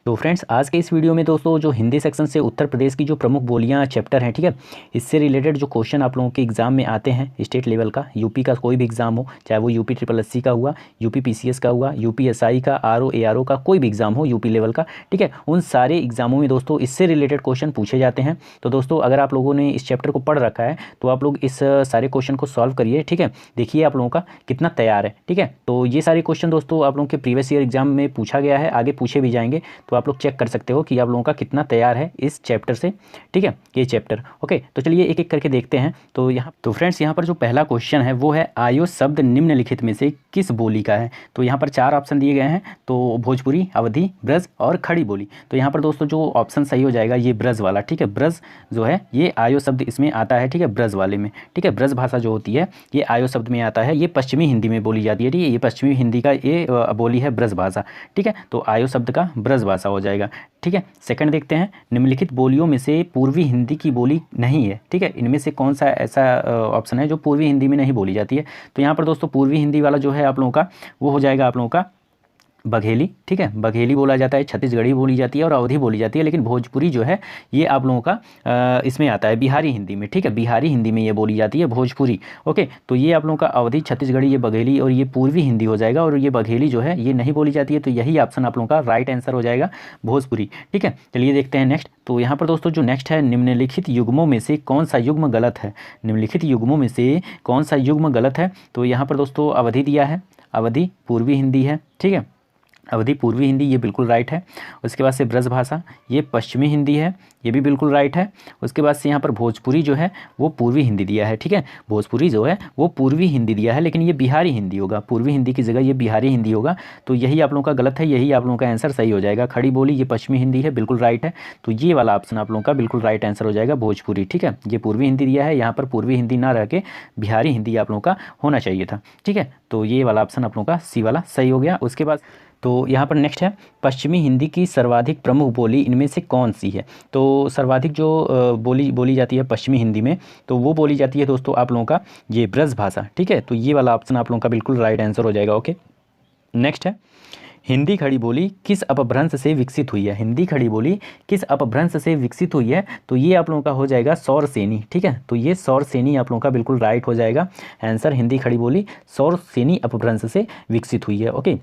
तो फ्रेंड्स, आज के इस वीडियो में दोस्तों जो हिंदी सेक्शन से उत्तर प्रदेश की जो प्रमुख बोलियां चैप्टर हैं, ठीक है, इससे रिलेटेड जो क्वेश्चन आप लोगों के एग्जाम में आते हैं स्टेट लेवल का, यूपी का कोई भी एग्जाम हो, चाहे वो यूपी ट्रिपल एससी का हुआ, यूपी पीसीएस का हुआ, यूपी एसआई का, आरओ एआरओ का, कोई भी एग्जाम हो यूपी लेवल का, ठीक है, उन सारे एग्जामों में दोस्तों इससे रिलेटेड क्वेश्चन पूछे जाते हैं। तो दोस्तों अगर आप लोगों ने इस चैप्टर को पढ़ रखा है तो आप लोग इस सारे क्वेश्चन को सॉल्व करिए, ठीक है। देखिए आप लोगों का कितना तैयार है, ठीक है। तो ये सारे क्वेश्चन दोस्तों आप लोगों के प्रीवियस ईयर एग्जाम में पूछा गया है, आगे पूछे भी जाएंगे, तो आप लोग चेक कर सकते हो कि आप लोगों का कितना तैयार है इस चैप्टर से, ठीक है, ये चैप्टर। ओके, तो चलिए एक एक करके देखते हैं। तो फ्रेंड्स यहाँ पर जो पहला क्वेश्चन है वो है आयो शब्द निम्नलिखित में से किस बोली का है। तो यहाँ पर 4 ऑप्शन दिए गए हैं, तो भोजपुरी, अवधी, ब्रज और खड़ी बोली। तो यहाँ पर दोस्तों जो ऑप्शन सही हो जाएगा ये ब्रज वाला, ठीक है। ब्रज जो है ये आयो शब्द इसमें आता है, ठीक है, ब्रज वाले में, ठीक है। ब्रज भाषा जो होती है ये आयो शब्द में आता है, ये पश्चिमी हिंदी में बोली जाती है, ठीक है। ये पश्चिमी हिंदी का ये बोली है ब्रज भाषा, ठीक है। तो आयो शब्द का ब्रज भाषा हो जाएगा, ठीक है। सेकंड देखते हैं, निम्नलिखित बोलियों में से पूर्वी हिंदी की बोली नहीं है, ठीक है। इनमें से कौन सा ऐसा ऑप्शन है जो पूर्वी हिंदी में नहीं बोली जाती है। तो यहाँ पर दोस्तों पूर्वी हिंदी वाला जो है आप लोगों का वो हो जाएगा आप लोगों का बघेली, ठीक है। बघेली बोला जाता है, छत्तीसगढ़ी बोली जाती है और अवधी बोली जाती है, लेकिन भोजपुरी जो है ये आप लोगों का इसमें आता है बिहारी हिंदी में, ठीक है। बिहारी हिंदी में ये बोली जाती है भोजपुरी। ओके, तो ये आप लोगों का अवधी, छत्तीसगढ़ी, ये बघेली और ये पूर्वी हिंदी हो जाएगा, और ये बघेली जो है ये नहीं बोली जाती है। तो यही ऑप्शन आप लोगों का राइट आंसर हो जाएगा, भोजपुरी, ठीक है। चलिए देखते हैं नेक्स्ट। तो यहाँ पर दोस्तों जो नेक्स्ट है, निम्नलिखित युग्मों में से कौन सा युग्म गलत है। निम्नलिखित युग्मों में से कौन सा युग्म गलत है। तो यहाँ पर दोस्तों अवधि दिया है, अवधि पूर्वी हिंदी है, ठीक है। अवधि पूर्वी हिंदी ये बिल्कुल राइट है। उसके बाद से ब्रज भाषा ये पश्चिमी हिंदी है, ये भी बिल्कुल राइट है। उसके बाद से यहाँ पर भोजपुरी जो है वो पूर्वी हिंदी दिया है, ठीक है। भोजपुरी जो है वो पूर्वी हिंदी दिया है, लेकिन ये बिहारी हिंदी होगा, पूर्वी हिंदी की जगह ये बिहारी हिंदी होगा। तो यही आप लोगों का गलत है, यही आप लोगों का आंसर सही हो जाएगा। खड़ी बोली ये पश्चिमी हिंदी है, बिल्कुल राइट है। तो ये वाला ऑप्शन आप लोगों का बिल्कुल राइट आंसर हो जाएगा, भोजपुरी, ठीक है। ये पूर्वी हिंदी दिया है, यहाँ पर पूर्वी हिंदी ना रह के बिहारी हिंदी आप लोगों का होना चाहिए था, ठीक है। तो ये वाला ऑप्शन आप लोगों का सी वाला सही हो गया। उसके बाद तो यहाँ पर नेक्स्ट है, पश्चिमी हिंदी की सर्वाधिक प्रमुख बोली इनमें से कौन सी है। तो सर्वाधिक जो बोली जाती है पश्चिमी हिंदी में, तो वो बोली जाती है दोस्तों आप लोगों का ये ब्रज भाषा, ठीक है। तो ये वाला ऑप्शन आप लोगों का बिल्कुल राइट आंसर हो जाएगा। ओके, नेक्स्ट है, हिंदी खड़ी बोली किस अपभ्रंश से विकसित हुई है। हिंदी खड़ी बोली किस अपभ्रंश से विकसित हुई है। तो ये आप लोगों का हो जाएगा सौरसेनी, ठीक है। तो ये सौरसेनी आप लोगों का बिल्कुल राइट हो जाएगा आंसर। हिंदी खड़ी बोली सौरसेनी अपभ्रंश से विकसित हुई है। ओके,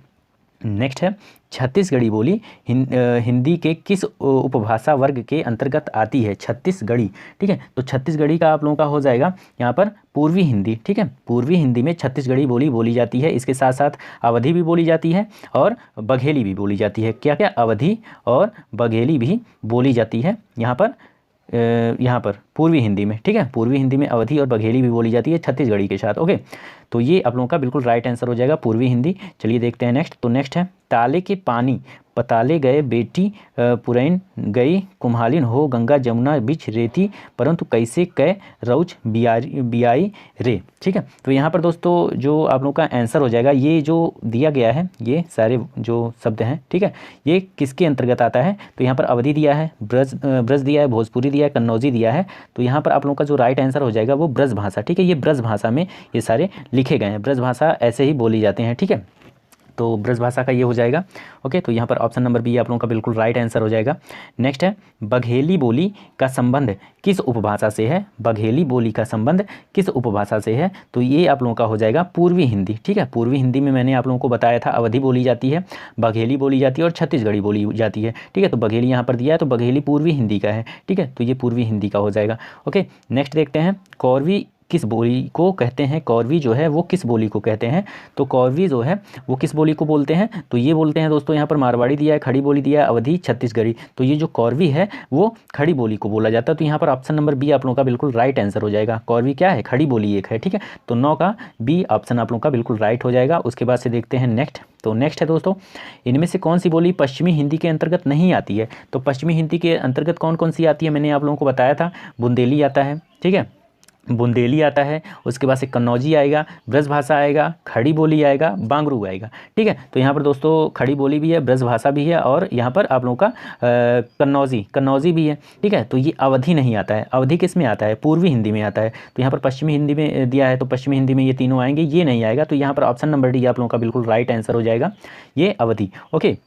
नेक्स्ट है, छत्तीसगढ़ी बोली हिंदी के किस उपभाषा वर्ग के अंतर्गत आती है। छत्तीसगढ़ी, ठीक है। तो छत्तीसगढ़ी का आप लोगों का हो जाएगा यहाँ पर पूर्वी हिंदी, ठीक है। पूर्वी हिंदी में छत्तीसगढ़ी बोली जाती है। इसके साथ साथ अवधी भी बोली जाती है और बघेली भी बोली जाती है। क्या क्या, अवधी और बघेली भी बोली जाती है यहाँ पर पूर्वी हिंदी में, ठीक है। पूर्वी हिंदी में अवधी और बघेली भी बोली जाती है छत्तीसगढ़ी के साथ। ओके, तो ये आप लोगों का बिल्कुल राइट आंसर हो जाएगा, पूर्वी हिंदी। चलिए देखते हैं नेक्स्ट। तो नेक्स्ट है, ताले के पानी पताले गए बेटी पुरैन गई कुम्हालिन हो गंगा जमुना बिच रेती परंतु कैसे कै रौच बियाई रे, ठीक है। तो यहाँ पर दोस्तों जो आप लोगों का आंसर हो जाएगा, ये जो दिया गया है ये सारे जो शब्द हैं, ठीक है, ये किसके अंतर्गत आता है। तो यहाँ पर अवधि दिया है, ब्रज दिया है, भोजपुरी दिया है, कन्नौजी दिया है। तो यहाँ पर आप लोगों का जो राइट आंसर हो जाएगा वो ब्रज भाषा, ठीक है। ये ब्रज भाषा में ये सारे लिखे गए हैं, ब्रज भाषा ऐसे ही बोली जाते हैं, ठीक है। तो ब्रज भाषा का ये हो जाएगा। ओके, तो यहाँ पर ऑप्शन नंबर बी आप लोगों का बिल्कुल राइट आंसर हो जाएगा। नेक्स्ट है, बघेली बोली का संबंध किस उपभाषा से है। बघेली बोली का संबंध किस उपभाषा से है। तो ये आप लोगों का हो जाएगा पूर्वी हिंदी, ठीक है। पूर्वी हिंदी में मैंने आप लोगों को बताया था अवधी बोली जाती है, बघेली बोली जाती है और छत्तीसगढ़ी बोली जाती है, ठीक है। तो बघेली यहाँ पर दिया है, तो बघेली पूर्वी हिंदी का है, ठीक है। तो ये पूर्वी हिंदी का हो जाएगा। ओके, नेक्स्ट देखते हैं, कौरवी किस बोली को कहते हैं। कौरवी जो है वो किस बोली को कहते हैं। तो कौरवी जो है वो किस बोली को बोलते हैं। तो ये बोलते हैं दोस्तों, यहाँ पर मारवाड़ी दिया है, खड़ी बोली दिया है, अवधी, छत्तीसगढ़ी। तो ये जो कौरवी है वो खड़ी बोली को बोला जाता है। तो यहाँ पर ऑप्शन नंबर बी आप लोगों का बिल्कुल राइट आंसर हो जाएगा। कौरवी क्या है, खड़ी बोली एक है, ठीक है। तो 9 का बी ऑप्शन आप लोगों का बिल्कुल राइट हो जाएगा। उसके बाद से देखते हैं नेक्स्ट। तो नेक्स्ट है दोस्तों, इनमें से कौन सी बोली पश्चिमी हिंदी के अंतर्गत नहीं आती है। तो पश्चिमी हिंदी के अंतर्गत कौन कौन सी आती है, मैंने आप लोगों को बताया था। बुंदेली आता है, ठीक है, बुंदेली आता है। उसके बाद से कन्नौजी आएगा, ब्रज भाषा आएगा, खड़ी बोली आएगा, बांगरू आएगा, ठीक है। तो यहाँ पर दोस्तों खड़ी बोली भी है, ब्रज भाषा भी है और यहाँ पर आप लोगों का कन्नौजी भी है, ठीक है। तो ये अवधि नहीं आता है। अवधि किस में आता है, पूर्वी हिंदी में आता है। तो यहाँ पर पश्चिमी हिंदी में दिया है, तो पश्चिमी हिंदी में ये तीनों आएंगे, ये नहीं आएगा। तो यहाँ पर ऑप्शन नंबर डी आप लोगों का बिल्कुल राइट आंसर हो जाएगा, ये अवधि। ओके,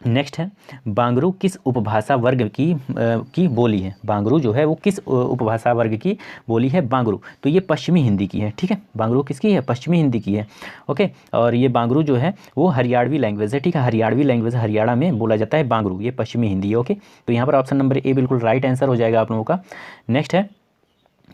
नेक्स्ट है बांगरू किस उपभाषा वर्ग की बोली है। बांगरू जो है वो किस उपभाषा वर्ग की बोली है बांगरू, तो ये पश्चिमी हिंदी की है। ठीक है, बांगरू किसकी है, पश्चिमी हिंदी की है। ओके, और ये बांगरू जो है वो हरियाणवी लैंग्वेज है। ठीक है, हरियाणवी लैंग्वेज, हरियाणा में बोला जाता है बांगरू, ये पश्चिमी हिंदी है। ओके, तो यहाँ पर ऑप्शन नंबर ए बिल्कुल राइट आंसर हो जाएगा आप लोगों का। नेक्स्ट है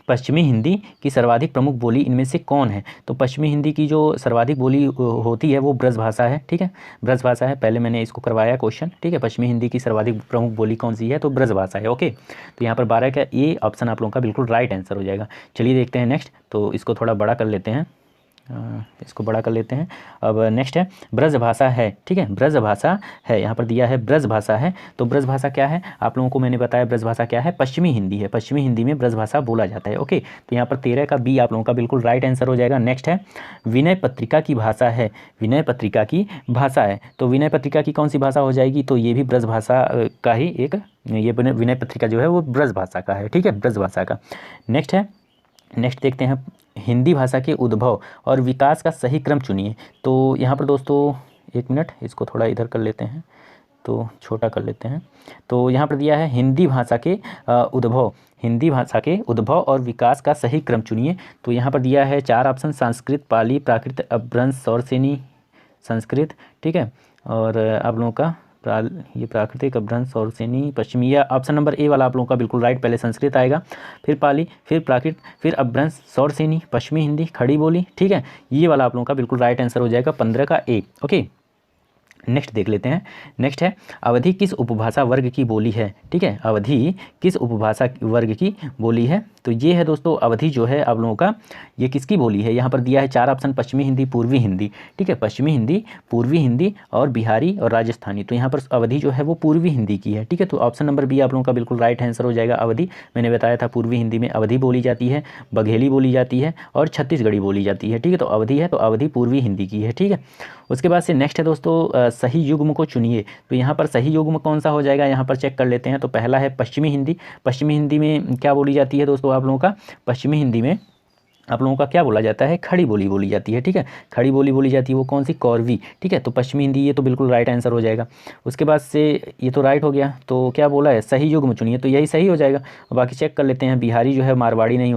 पश्चिमी हिंदी की सर्वाधिक प्रमुख बोली इनमें से कौन है। तो पश्चिमी हिंदी की जो सर्वाधिक बोली होती है वो ब्रज भाषा है। ठीक है, ब्रज भाषा है, पहले मैंने इसको करवाया क्वेश्चन। ठीक है, पश्चिमी हिंदी की सर्वाधिक प्रमुख बोली कौन सी है, तो ब्रज भाषा है। ओके, तो यहाँ पर 12 का ए ऑप्शन आप लोगों का बिल्कुल राइट आंसर हो जाएगा। चलिए देखते हैं नेक्स्ट, तो इसको थोड़ा बड़ा कर लेते हैं, इसको बड़ा कर लेते हैं। अब नेक्स्ट है ब्रज भाषा है। ठीक है, ब्रज भाषा है, यहाँ पर दिया है ब्रज भाषा है। तो ब्रज भाषा क्या है, आप लोगों को मैंने बताया ब्रज भाषा क्या है, पश्चिमी हिंदी है। पश्चिमी हिंदी में ब्रज भाषा बोला जाता है। ओके, तो यहाँ पर 13 का बी आप लोगों का बिल्कुल राइट आंसर हो जाएगा। नेक्स्ट है विनय पत्रिका की भाषा है। विनय पत्रिका की भाषा है, तो विनय पत्रिका की कौन सी भाषा हो जाएगी, तो ये भी ब्रज भाषा का ही एक, ये विनय पत्रिका जो है वो ब्रज भाषा का है। ठीक है, ब्रज भाषा का। नेक्स्ट देखते हैं हिंदी भाषा के उद्भव और विकास का सही क्रम चुनिए। तो यहाँ पर दोस्तों एक मिनट, इसको थोड़ा इधर कर लेते हैं, तो छोटा कर लेते हैं। तो यहाँ पर दिया है हिंदी भाषा के उद्भव, हिंदी भाषा के उद्भव और विकास का सही क्रम चुनिए। तो यहाँ पर दिया है 4 ऑप्शन, संस्कृत, पाली, प्राकृत, अपभ्रंश, सौरसेनी, संस्कृत। ठीक है, और आप लोगों का ये प्राकृतिक, अपभ्रंश, सौरसेनी, पश्चिमी, या ऑप्शन नंबर ए वाला आप लोगों का बिल्कुल राइट। पहले संस्कृत आएगा, फिर पाली, फिर प्राकृत, फिर अपभ्रंश, सौरसेनी, पश्चिमी हिंदी, खड़ी बोली। ठीक है, ये वाला आप लोगों का बिल्कुल राइट आंसर हो जाएगा 15 का ए। ओके, नेक्स्ट देख लेते हैं। नेक्स्ट है अवधी किस उपभाषा वर्ग की बोली है। ठीक है, अवधी किस उपभाषा वर्ग की बोली है, तो ये है दोस्तों अवधी जो है आप लोगों का, ये किसकी बोली है। यहाँ पर दिया है 4 ऑप्शन, पश्चिमी हिंदी, पूर्वी हिंदी। ठीक है, पश्चिमी हिंदी, पूर्वी हिंदी और बिहारी और राजस्थानी। तो यहाँ पर अवधी जो है वो पूर्वी हिंदी की है। ठीक है, तो ऑप्शन नंबर बी आप लोगों का बिल्कुल राइट आंसर हो जाएगा। अवधी, मैंने बताया था पूर्वी हिंदी में अवधी बोली जाती है, बघेली बोली जाती है और छत्तीसगढ़ी बोली जाती है। ठीक है, तो अवधी है, तो अवधी पूर्वी हिंदी की है। ठीक है, उसके बाद से नेक्स्ट है दोस्तों सही युग्म को चुनिए। तो यहाँ पर सही युग्म कौन सा हो जाएगा, यहाँ पर चेक कर लेते हैं। तो पहला है पश्चिमी हिंदी। पश्चिमी हिंदी में क्या बोली जाती है दोस्तों आप लोगों का, पश्चिमी हिंदी में आप लोगों का क्या बोला जाता है, खड़ी बोली बोली जाती है। ठीक है, खड़ी बोली बोली जाती है, वो कौन सी, कौरवी। ठीक है, तो पश्चिमी हिंदी, ये तो बिल्कुल राइट आंसर हो जाएगा। उसके बाद से ये तो राइट हो गया, तो क्या बोला है, सही युग्म चुनिए, तो यही सही हो जाएगा। बाकी चेक कर लेते हैं। बिहारी जो है मारवाड़ी नहीं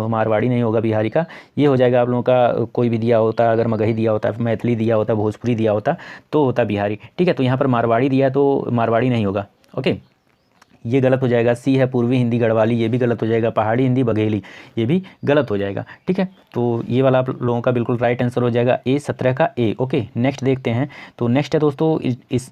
होगा बिहारी का, ये हो जाएगा आप लोगों का, कोई भी दिया होता, अगर मगही दिया होता, मैथिली दिया होता, भोजपुरी दिया होता तो होता बिहारी। ठीक है, तो यहाँ पर मारवाड़ी दिया तो मारवाड़ी नहीं होगा। ओके, ये गलत हो जाएगा। सी है पूर्वी हिंदी गढ़वाली, ये भी गलत हो जाएगा। पहाड़ी हिंदी बघेली, ये भी गलत हो जाएगा। ठीक है, तो ये वाला आप लोगों का बिल्कुल राइट आंसर हो जाएगा ए, 17 का ए। ओके, नेक्स्ट देखते हैं। तो नेक्स्ट है दोस्तों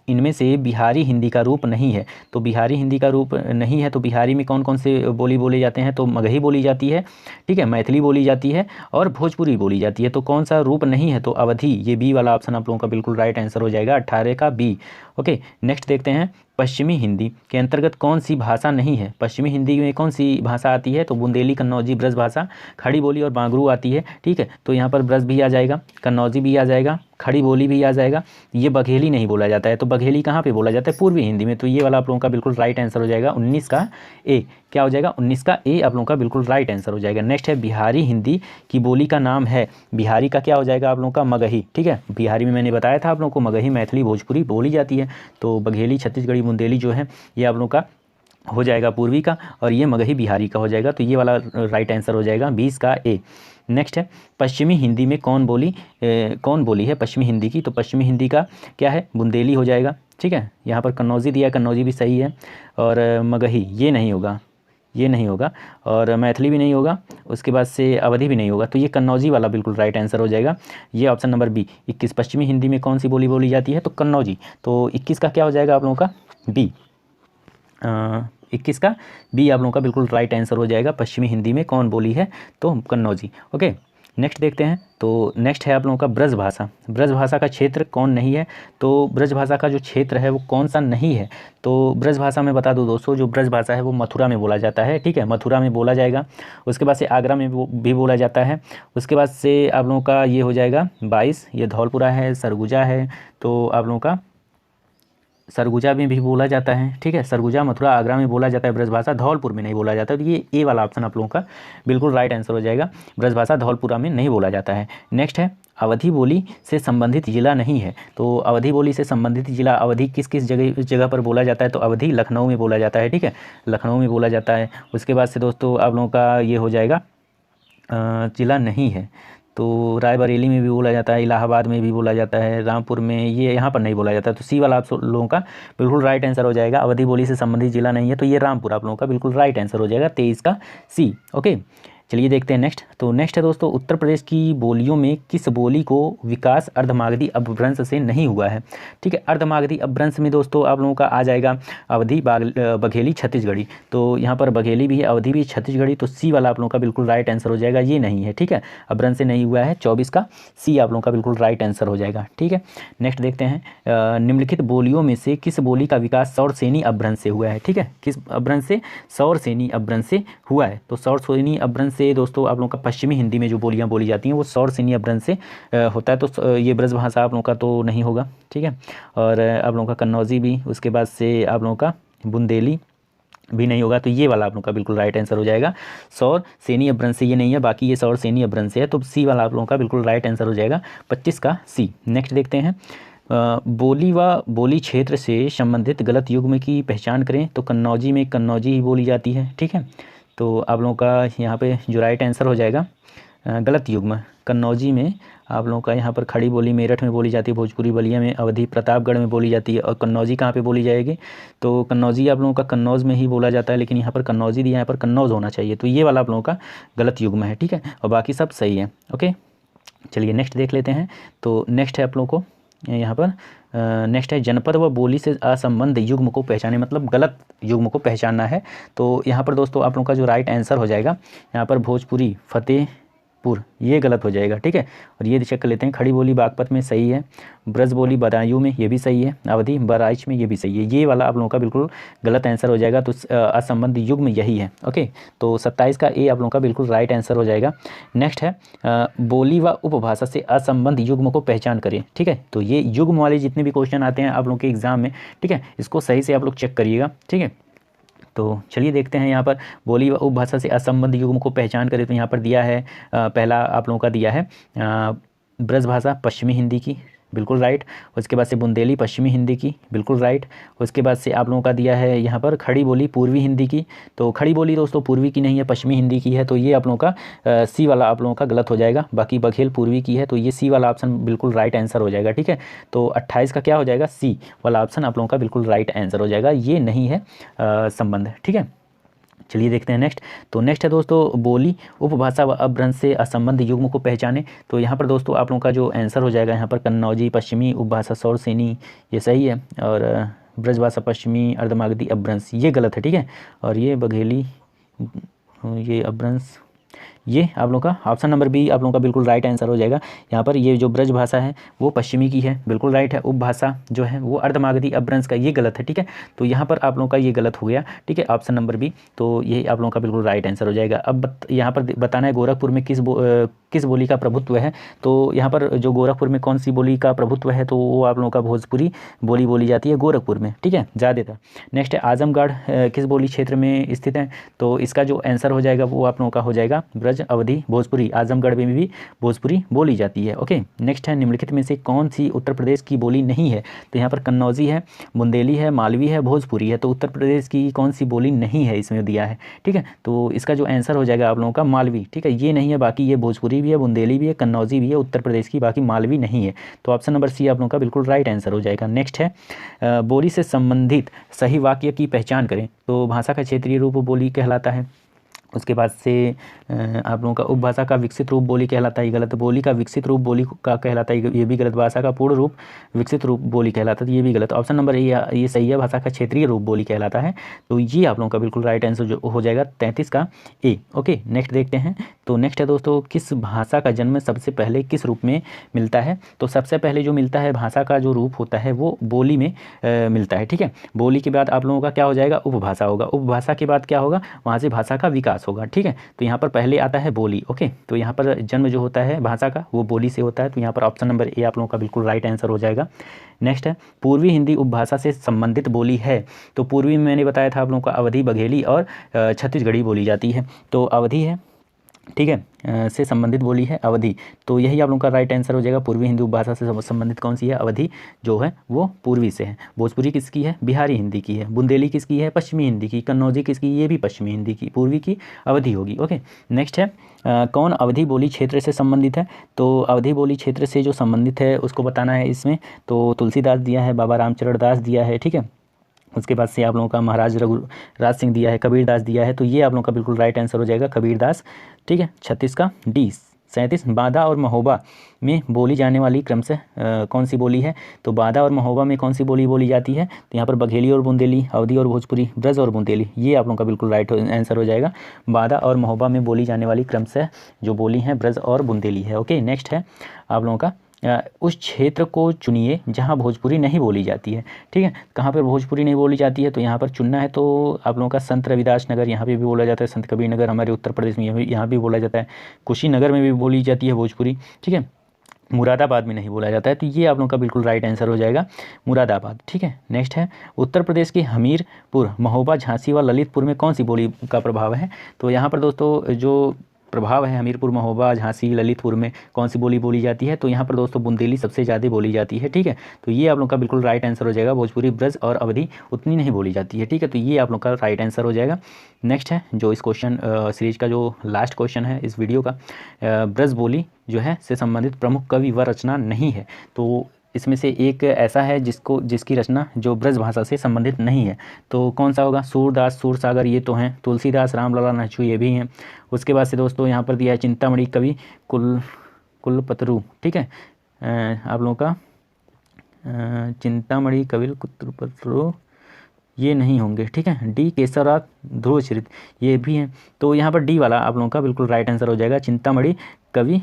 इनमें से बिहारी हिंदी का रूप नहीं है। तो बिहारी हिंदी का रूप नहीं है, तो बिहारी में कौन कौन से बोली बोले जाते हैं, तो मगही बोली जाती है। ठीक है, मैथिली बोली जाती है और भोजपुरी बोली जाती है। तो कौन सा रूप नहीं है, तो अवधी, ये बी वाला ऑप्शन आप लोगों का बिल्कुल राइट आंसर हो जाएगा 18 का बी। ओके, नेक्स्ट देखते हैं पश्चिमी हिंदी के अंतर्गत कौन सी भाषा नहीं है। पश्चिमी हिंदी में कौन सी भाषा आती है, तो बुंदेली, कन्नौजी, ब्रज भाषा, खड़ी बोली और बांगरू आती है। ठीक है, तो यहाँ पर ब्रज भी आ जाएगा, कन्नौजी भी आ जाएगा, खड़ी बोली भी आ जाएगा। ये बघेली नहीं बोला जाता है, तो बघेली कहाँ पे बोला जाता है, पूर्वी हिंदी में। तो ये वाला आप लोगों का बिल्कुल राइट आंसर हो जाएगा 19 का ए। क्या हो जाएगा, 19 का ए आप लोगों का बिल्कुल राइट आंसर हो जाएगा। नेक्स्ट है बिहारी हिंदी की बोली का नाम है। बिहारी का क्या हो जाएगा आप लोगों का, मगही। ठीक है, बिहारी में मैंने बताया था आप लोगों को मगही, मैथिली, भोजपुरी बोली जाती है। तो बघेली, छत्तीसगढ़ी, बुंदेली जो है ये आप लोगों का हो जाएगा पूर्वी का, और ये मगही बिहारी का हो जाएगा। तो ये वाला राइट आंसर हो जाएगा 20 का ए। नेक्स्ट है पश्चिमी हिंदी में कौन बोली है पश्चिमी हिंदी की। तो पश्चिमी हिंदी का क्या है, बुंदेली हो जाएगा। ठीक है, यहाँ पर कन्नौजी दिया, कन्नौजी भी सही है, और मगही ये नहीं होगा, और मैथिली भी नहीं होगा। उसके बाद से अवधी भी नहीं होगा, तो ये कन्नौजी वाला बिल्कुल राइट आंसर हो जाएगा। ये ऑप्शन नंबर बी 21। पश्चिमी हिंदी में कौन सी बोली बोली जाती है, तो कन्नौजी। तो 21 का क्या हो जाएगा आप लोगों का, बी। 21 का बी आप लोगों का बिल्कुल राइट आंसर हो जाएगा। पश्चिमी हिंदी में कौन बोली है, तो कन्नौजी। ओके, नेक्स्ट देखते हैं। तो नेक्स्ट है आप लोगों का ब्रज भाषा। ब्रज भाषा का क्षेत्र कौन नहीं है, तो ब्रज भाषा का जो क्षेत्र है वो कौन सा नहीं है। तो ब्रज भाषा में बता दूं दोस्तों, जो ब्रज भाषा है वो मथुरा में बोला जाता है। ठीक है, मथुरा में बोला जाएगा। उसके बाद से आगरा में भी बोला जाता है। उसके बाद से आप लोगों का ये हो जाएगा 22, ये धौलपुरा है, सरगुजा है। तो आप लोगों का सरगुजा में भी बोला जाता है। ठीक है, सरगुजा, मथुरा, आगरा में बोला जाता है ब्रजभाषा, धौलपुर में नहीं बोला जाता। तो ये ए वाला ऑप्शन आप लोगों का बिल्कुल राइट आंसर हो जाएगा। ब्रजभाषा धौलपुरा में नहीं बोला जाता है। नेक्स्ट है अवधी बोली से संबंधित जिला नहीं है। तो अवधी बोली से संबंधित जिला अवधी किस किस जगह पर बोला जाता है, तो अवधी लखनऊ में बोला जाता है, ठीक है, लखनऊ में बोला जाता है। उसके बाद से दोस्तों आप लोगों का ये हो जाएगा जिला नहीं है, तो रायबरेली में भी बोला जाता है, इलाहाबाद में भी बोला जाता है, रामपुर में, ये यहाँ पर नहीं बोला जाता। तो सी वाला आप लोगों का बिल्कुल राइट आंसर हो जाएगा। अवधी बोली से संबंधित जिला नहीं है, तो ये रामपुर आप लोगों का बिल्कुल राइट आंसर हो जाएगा, 23 का सी। ओके, चलिए देखते हैं नेक्स्ट। तो नेक्स्ट है दोस्तों, उत्तर प्रदेश की बोलियों में किस बोली को विकास अर्धमागधी अपभ्रंश से नहीं हुआ है, ठीक है। अर्धमागधी अपभ्रंश में दोस्तों आप लोगों का आ जाएगा अवधी, बघेली, छत्तीसगढ़ी। तो यहाँ पर बघेली भी है, अवधी भी, छत्तीसगढ़ी, तो सी वाला आप लोगों का बिल्कुल राइट आंसर हो जाएगा, ये नहीं है, ठीक है, अपभ्रंश से नहीं हुआ है, 24 का सी आप लोगों का बिल्कुल राइट आंसर हो जाएगा, ठीक है। नेक्स्ट देखते हैं, निम्नलिखित बोलियों में से किस बोली का विकास सौरसेनी अपभ्रंश से हुआ है, ठीक है, किस अपभ्रंश से, सौरसेनी अपभ्रंश से हुआ है। तो सौरसेनी अपभ्रंश से दोस्तों आप लोगों का पश्चिमी हिंदी में जो बोलियां बोली जाती हैं वो सौरसेनी अपभ्रंश से होता है। तो ये ब्रज भाषा आप लोगों का तो नहीं होगा, ठीक है, और आप लोगों का कन्नौजी भी, उसके बाद से आप लोगों का बुंदेली भी नहीं होगा। तो ये वाला आप लोगों का बिल्कुल राइट आंसर हो जाएगा, सौरसेनी अपभ्रंश से ये नहीं है, बाकी ये सौरसेनी अपभ्रंश से है, तो सी वाला आप लोगों का बिल्कुल राइट आंसर हो जाएगा, 25 का सी। नेक्स्ट देखते हैं, बोली व बोली क्षेत्र से संबंधित गलत युग्म की पहचान करें। तो कन्नौजी में कन्नौजी ही बोली जाती है, ठीक है, तो आप लोगों का यहाँ पे जो राइट आंसर हो जाएगा गलत युग्म, कन्नौजी में आप लोगों का यहाँ पर खड़ी बोली मेरठ में बोली जाती है, भोजपुरी बलिया में, अवधी प्रतापगढ़ में बोली जाती है, और कन्नौजी कहाँ पे बोली जाएगी, तो कन्नौजी आप लोगों का कन्नौज में ही बोला जाता है, लेकिन यहाँ पर कन्नौजी दिया, यहाँ पर कन्नौज होना चाहिए, तो ये वाला आप लोगों का गलत युग्म है, ठीक है, और बाकी सब सही है। ओके, चलिए नेक्स्ट देख लेते हैं। तो नेक्स्ट है आप लोगों को यहाँ पर नेक्स्ट है, जनपद व बोली से असंबद्ध युग्म को पहचाने, मतलब गलत युग्म को पहचानना है। तो यहाँ पर दोस्तों आप लोगों का जो राइट आंसर हो जाएगा यहाँ पर भोजपुरी, फतेहपुर, ये गलत हो जाएगा, ठीक है, और ये चेक कर लेते हैं, खड़ी बोली बागपत में सही है, ब्रज बोली बदायूं में, ये भी सही है, अवधी बहराइच में, ये भी सही है, ये वाला आप लोगों का बिल्कुल गलत आंसर हो जाएगा। तो असंबद्ध युग्म यही है। ओके, तो 27 का ए आप लोगों का बिल्कुल राइट आंसर हो जाएगा। नेक्स्ट है, बोली व उपभाषा से असंबद्ध युग्म को पहचान करें, ठीक है, तो ये युग्म वाले जितने भी क्वेश्चन आते हैं आप लोगों के एग्जाम में, ठीक है, इसको सही से आप लोग चेक करिएगा, ठीक है। तो चलिए देखते हैं यहाँ पर, बोली व उपभाषा से असंबद्ध युग्म को पहचान करें। तो यहाँ पर दिया है पहला आप लोगों का दिया है ब्रज भाषा पश्चिमी हिंदी की, बिल्कुल राइट। उसके बाद से बुंदेली पश्चिमी हिंदी की, बिल्कुल राइट। उसके बाद से आप लोगों का दिया है यहाँ पर खड़ी बोली पूर्वी हिंदी की, तो खड़ी बोली दोस्तों पूर्वी की नहीं है, पश्चिमी हिंदी की है, तो ये आप लोगों का सी वाला आप लोगों का गलत हो जाएगा। बाकी बघेल पूर्वी की है, तो ये सी वाला ऑप्शन बिल्कुल राइट आंसर हो जाएगा, ठीक है। तो 28 का क्या हो जाएगा, सी वाला ऑप्शन आप लोगों का बिल्कुल राइट आंसर हो जाएगा, ये नहीं है संबंध, ठीक है। चलिए देखते हैं नेक्स्ट। तो नेक्स्ट है दोस्तों, बोली उपभाषा व अपभ्रंश से असंबद्ध युग्म को पहचाने। तो यहाँ पर दोस्तों आप लोगों का जो आंसर हो जाएगा यहाँ पर कन्नौजी पश्चिमी उपभाषा सौरसेनी, ये सही है, और ब्रजभाषा पश्चिमी अर्धमागधी अपभ्रंश ये गलत है, ठीक है। और ये बघेली ये अपभ्रंश, ये आप लोगों का ऑप्शन नंबर बी आप लोगों का बिल्कुल राइट आंसर हो जाएगा। यहाँ पर ये जो ब्रज भाषा है वो पश्चिमी की है, बिल्कुल राइट है। उपभाषा जो है वो अर्धमागधी अपभ्रंश का, ये गलत है, ठीक है। तो यहाँ पर आप लोगों का ये गलत हो गया, ठीक है, ऑप्शन नंबर बी, तो ये आप लोगों का बिल्कुल राइट आंसर हो जाएगा। अब यहाँ पर बताना है गोरखपुर में किस बोली का प्रभुत्व है। तो यहाँ पर जो गोरखपुर में कौन सी बोली का प्रभुत्व है, तो वो आप लोगों का भोजपुरी बोली बोली जाती है गोरखपुर में, ठीक है, ज़्यादातर। नेक्स्ट है आजमगढ़ किस बोली क्षेत्र में स्थित है। तो इसका जो आंसर हो जाएगा वो आप लोगों का हो जाएगा ब्रज, अवधी, भोजपुरी। आजमगढ़ में भी भोजपुरी बोली जाती है। ओके, नेक्स्ट है, निम्नलिखित में से कौन सी उत्तर प्रदेश की बोली नहीं है। तो यहाँ पर कन्नौजी है, बुंदेली है, मालवी है, भोजपुरी है। तो उत्तर प्रदेश की कौन सी बोली नहीं है इसमें दिया है, ठीक है। तो इसका जो आंसर हो जाएगा आप लोगों का मालवी, ठीक है, ये नहीं है, बाकी ये भोजपुरी भी है, बुंदेली भी है, कन्नौजी भी है उत्तर प्रदेश की, बाकी मालवी नहीं है। तो ऑप्शन नंबर सी आप लोगों का बिल्कुल राइट आंसर हो जाएगा। नेक्स्ट है, बोली से संबंधित सही वाक्य की पहचान करें। तो भाषा का क्षेत्रीय रूप बोली कहलाता है। उसके बाद से आप लोगों का उपभाषा का विकसित रूप बोली कहलाता है, ये गलत। बोली का विकसित रूप बोली का कहलाता है, ये भी गलत। भाषा का पूर्ण रूप विकसित रूप बोली कहलाता है, ये भी गलत। ऑप्शन नंबर ये सही है, भाषा का क्षेत्रीय रूप बोली कहलाता है। तो ये आप लोगों का बिल्कुल राइट आंसर जो हो जाएगा 33 का ए। ओके, नेक्स्ट देखते हैं। तो नेक्स्ट है दोस्तों, किस भाषा का जन्म सबसे पहले किस रूप में मिलता है। तो सबसे पहले जो मिलता है भाषा का जो रूप होता है वो बोली में मिलता है, ठीक है। बोली के बाद आप लोगों का क्या हो जाएगा, उपभाषा होगा। उपभाषा के बाद क्या होगा, वहाँ से भाषा का विकास होगा, ठीक है। तो यहाँ पर पहले आता है बोली। ओके, तो यहाँ पर जन्म जो होता है भाषा का वो बोली से होता है। तो यहाँ पर ऑप्शन नंबर ए आप लोगों का बिल्कुल राइट आंसर हो जाएगा। नेक्स्ट है, पूर्वी हिंदी उपभाषा से संबंधित बोली है। तो पूर्वी में मैंने बताया था आप लोगों का अवधी, बघेली और छत्तीसगढ़ी बोली जाती है। तो अवधी है, ठीक है, से संबंधित बोली है अवधी। तो यही आप लोगों का राइट आंसर हो जाएगा। पूर्वी हिंदी उपभाषा से संबंधित कौन सी है? अवधी जो है वो पूर्वी से है। भोजपुरी किसकी है? बिहारी हिंदी की है। बुंदेली किसकी है? पश्चिमी हिंदी की। कन्नौजी किसकी? ये भी पश्चिमी हिंदी की। पूर्वी की अवधी होगी। ओके, नेक्स्ट है कौन अवधी बोली क्षेत्र से संबंधित है? तो अवधी बोली क्षेत्र से जो संबंधित है उसको बताना है इसमें। तो तुलसीदास दिया है, बाबा रामचरण दास दिया है, ठीक है। उसके बाद से आप लोगों का महाराज रघुराज सिंह दिया है, कबीरदास दिया है। तो ये आप लोगों का बिल्कुल राइट आंसर हो जाएगा कबीरदास, ठीक है। 36 का डी। 37 बांदा और महोबा में बोली जाने वाली क्रमशः कौन सी बोली है? तो बांदा और महोबा में कौन सी बोली बोली जाती है? तो यहाँ पर बघेली और बुंदेली, अवधी और भोजपुरी, ब्रज और बुंदेली, ये आप लोगों का बिल्कुल राइट आंसर हो जाएगा। बांदा और महोबा में बोली जाने वाली क्रमशः जो बोली हैं ब्रज और बुंदेली है। ओके, नेक्स्ट है आप लोगों का उस क्षेत्र को चुनिए जहाँ भोजपुरी नहीं बोली जाती है, ठीक है। कहाँ पर भोजपुरी नहीं बोली जाती है? तो यहाँ पर चुनना है। तो आप लोगों का संत रविदास नगर, यहाँ पे भी बोला जाता है। संत कबीर नगर हमारे उत्तर प्रदेश में यहाँ भी बोला जाता है। कुशीनगर में भी बोली जाती है भोजपुरी, ठीक है। मुरादाबाद में नहीं बोला जाता है। तो ये आप लोगों का बिल्कुल राइट आंसर हो जाएगा मुरादाबाद, ठीक है। नेक्स्ट है उत्तर प्रदेश के हमीरपुर, महोबा, झांसी व ललितपुर में कौन सी बोली का प्रभाव है? तो यहाँ पर दोस्तों जो प्रभाव है हमीरपुर, महोबा, झांसी, ललितपुर में कौन सी बोली बोली जाती है? तो यहाँ पर दोस्तों बुंदेली सबसे ज़्यादा बोली जाती है, ठीक है। तो ये आप लोग का बिल्कुल राइट आंसर हो जाएगा। भोजपुरी, ब्रज और अवधी उतनी नहीं बोली जाती है, ठीक है। तो ये आप लोग का राइट आंसर हो जाएगा। नेक्स्ट है जो इस क्वेश्चन सीरीज का जो लास्ट क्वेश्चन है इस वीडियो का, ब्रज बोली जो है से संबंधित प्रमुख कवि व रचना नहीं है। तो इसमें से एक ऐसा है जिसकी रचना जो ब्रज भाषा से संबंधित नहीं है। तो कौन सा होगा? सूरदास, सूरसागर ये तो हैं। तुलसीदास, रामलला, नहचू ये भी हैं। उसके बाद से दोस्तों यहाँ पर दिया है चिंतामणि कवि कुलपतरु, ठीक है। आप लोगों का चिंतामणि कवि कुलपतरु ये नहीं होंगे, ठीक है। डी केसरनाथ ध्रुवचरित ये भी हैं। तो यहाँ पर डी वाला आप लोगों का बिल्कुल राइट आंसर हो जाएगा। चिंतामणि कवि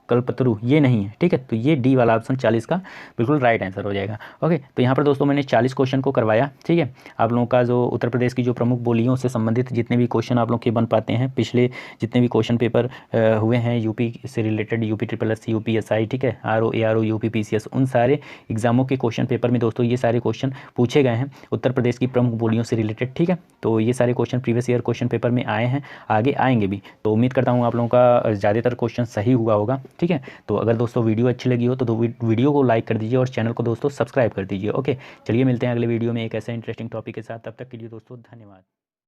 कल्पतरु ये नहीं है, ठीक है। तो ये डी वाला ऑप्शन 40 का बिल्कुल राइट आंसर हो जाएगा। ओके, तो यहाँ पर दोस्तों मैंने 40 क्वेश्चन को करवाया, ठीक है। आप लोगों का जो उत्तर प्रदेश की जो प्रमुख बोलियों से संबंधित जितने भी क्वेश्चन आप लोग के बन पाते हैं, पिछले जितने भी क्वेश्चन पेपर हुए हैं यूपी से रिलेटेड, यूपी SSS, UPSI, ठीक है, RO ARO UP PCS, उन सारे एग्जामों के क्वेश्चन पेपर में दोस्तों ये सारे क्वेश्चन पूछे गए हैं उत्तर प्रदेश की प्रमुख बोलियों से रिलेटेड, ठीक है। तो ये सारे question previous year question paper में आए हैं, आगे आएंगे भी। तो उम्मीद करता हूँ आप लोगों का ज़्यादातर क्वेश्चन सही हुआ होगा, ठीक है। तो अगर दोस्तों वीडियो अच्छी लगी हो तो वीडियो को लाइक कर दीजिए और चैनल को दोस्तों सब्सक्राइब कर दीजिए। ओके, चलिए मिलते हैं अगले वीडियो में एक ऐसे इंटरेस्टिंग टॉपिक के साथ। तब तक के लिए दोस्तों धन्यवाद।